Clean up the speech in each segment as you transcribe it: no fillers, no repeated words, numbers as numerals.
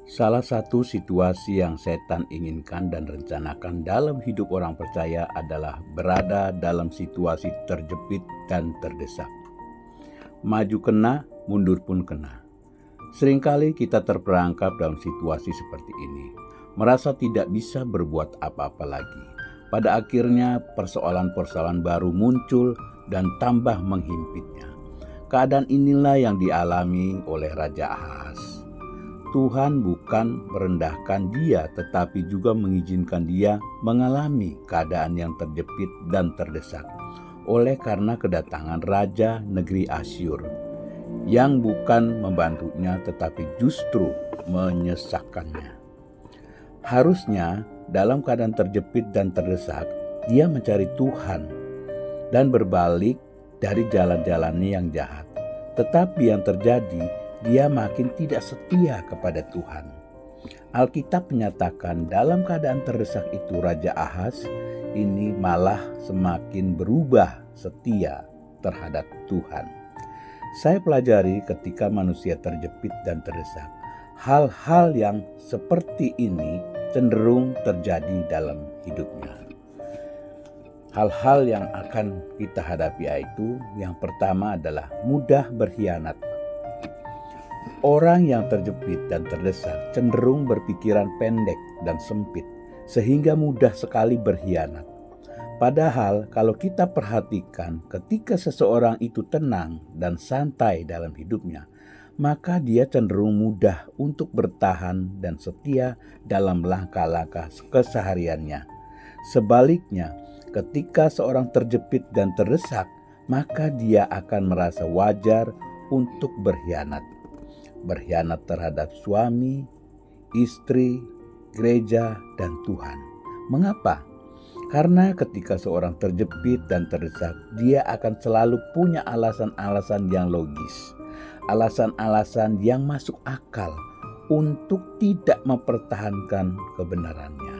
Salah satu situasi yang setan inginkan dan rencanakan dalam hidup orang percaya adalah berada dalam situasi terjepit dan terdesak. Maju kena, mundur pun kena. Seringkali kita terperangkap dalam situasi seperti ini, merasa tidak bisa berbuat apa-apa lagi. Pada akhirnya persoalan-persoalan baru muncul dan tambah menghimpitnya. Keadaan inilah yang dialami oleh Raja Ahaz. Tuhan bukan merendahkan dia, tetapi juga mengizinkan dia mengalami keadaan yang terjepit dan terdesak oleh karena kedatangan Raja Negeri Asyur yang bukan membantunya tetapi justru menyesakkannya. Harusnya dalam keadaan terjepit dan terdesak, dia mencari Tuhan dan berbalik dari jalan-jalannya yang jahat. Tetapi yang terjadi, dia makin tidak setia kepada Tuhan. Alkitab menyatakan dalam keadaan terdesak itu Raja Ahaz ini malah semakin berubah setia terhadap Tuhan. Saya pelajari ketika manusia terjepit dan terdesak, hal-hal yang seperti ini cenderung terjadi dalam hidupnya. Hal-hal yang akan kita hadapi yaitu yang pertama adalah mudah berkhianat. Orang yang terjepit dan terdesak cenderung berpikiran pendek dan sempit sehingga mudah sekali berkhianat. Padahal kalau kita perhatikan ketika seseorang itu tenang dan santai dalam hidupnya, maka dia cenderung mudah untuk bertahan dan setia dalam langkah-langkah kesehariannya. Sebaliknya, ketika seorang terjepit dan terdesak, maka dia akan merasa wajar untuk berkhianat. Berkhianat terhadap suami, istri, gereja, dan Tuhan. Mengapa? Karena ketika seorang terjepit dan terdesak, dia akan selalu punya alasan-alasan yang logis, alasan-alasan yang masuk akal untuk tidak mempertahankan kebenarannya,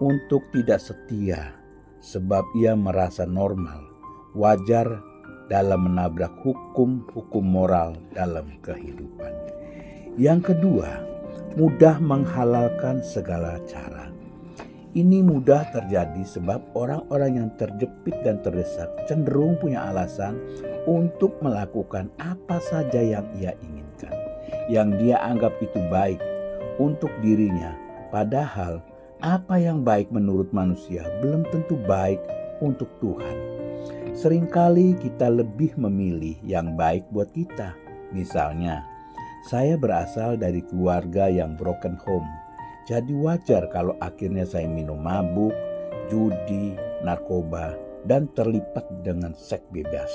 untuk tidak setia, sebab ia merasa normal, wajar dalam menabrak hukum-hukum moral dalam kehidupan. Yang kedua, mudah menghalalkan segala cara. Ini mudah terjadi sebab orang-orang yang terjepit dan terdesak cenderung punya alasan untuk melakukan apa saja yang ia inginkan, yang dia anggap itu baik untuk dirinya. Padahal apa yang baik menurut manusia belum tentu baik untuk Tuhan. Seringkali kita lebih memilih yang baik buat kita. Misalnya, saya berasal dari keluarga yang broken home. Jadi wajar kalau akhirnya saya minum mabuk, judi, narkoba, dan terlibat dengan seks bebas.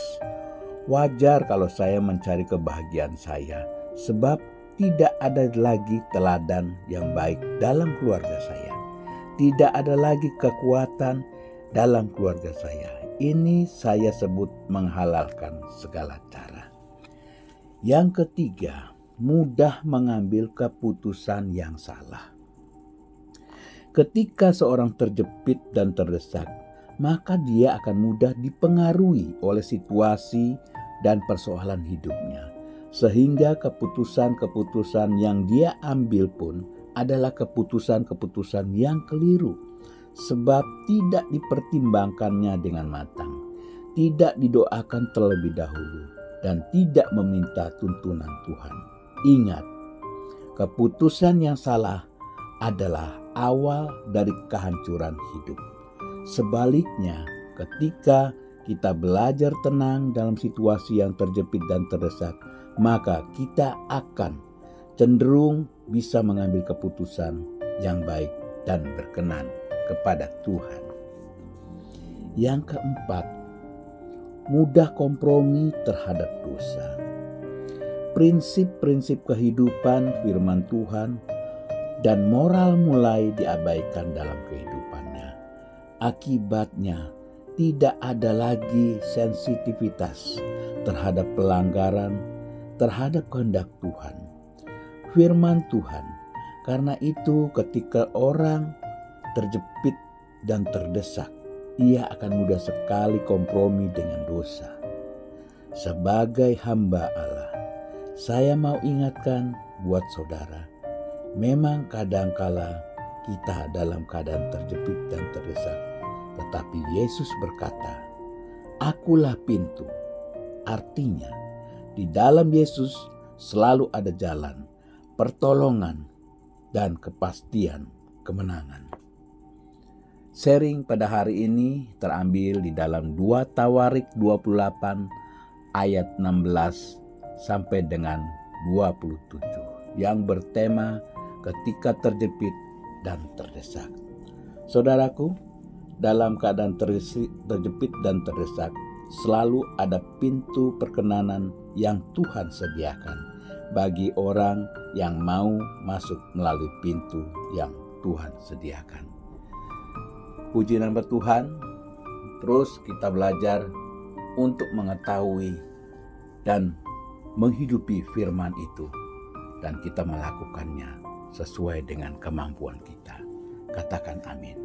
Wajar kalau saya mencari kebahagiaan saya, sebab tidak ada lagi teladan yang baik dalam keluarga saya. Tidak ada lagi kekuatan dalam keluarga saya. Ini saya sebut menghalalkan segala cara. Yang ketiga, mudah mengambil keputusan yang salah. Ketika seorang terjepit dan terdesak, maka dia akan mudah dipengaruhi oleh situasi dan persoalan hidupnya. Sehingga keputusan-keputusan yang dia ambil pun adalah keputusan-keputusan yang keliru. Sebab tidak dipertimbangkannya dengan matang, tidak didoakan terlebih dahulu, dan tidak meminta tuntunan Tuhan. Ingat, keputusan yang salah adalah awal dari kehancuran hidup. Sebaliknya, ketika kita belajar tenang dalam situasi yang terjepit dan terdesak, maka kita akan cenderung bisa mengambil keputusan yang baik dan berkenan kepada Tuhan. Yang keempat, mudah kompromi terhadap dosa. Prinsip-prinsip kehidupan, firman Tuhan, dan moral mulai diabaikan dalam kehidupannya. Akibatnya, tidak ada lagi sensitivitas terhadap pelanggaran, terhadap kehendak Tuhan. Firman Tuhan, karena itu ketika orang terjepit dan terdesak, ia akan mudah sekali kompromi dengan dosa. Sebagai hamba Allah, saya mau ingatkan buat saudara, Memang kadangkala kita dalam keadaan terjepit dan terdesak, tetapi Yesus berkata, "Akulah pintu." Artinya, di dalam Yesus selalu ada jalan, pertolongan, dan kepastian kemenangan. Sharing pada hari ini terambil di dalam 2 Tawarik 28 ayat 16 sampai dengan 27 yang bertema ketika terjepit dan terdesak. Saudaraku, dalam keadaan terjepit dan terdesak selalu ada pintu perkenanan yang Tuhan sediakan bagi orang yang mau masuk melalui pintu yang Tuhan sediakan. Puji nama Tuhan, terus kita belajar untuk mengetahui dan menghidupi firman itu, dan kita melakukannya sesuai dengan kemampuan kita. Katakan amin.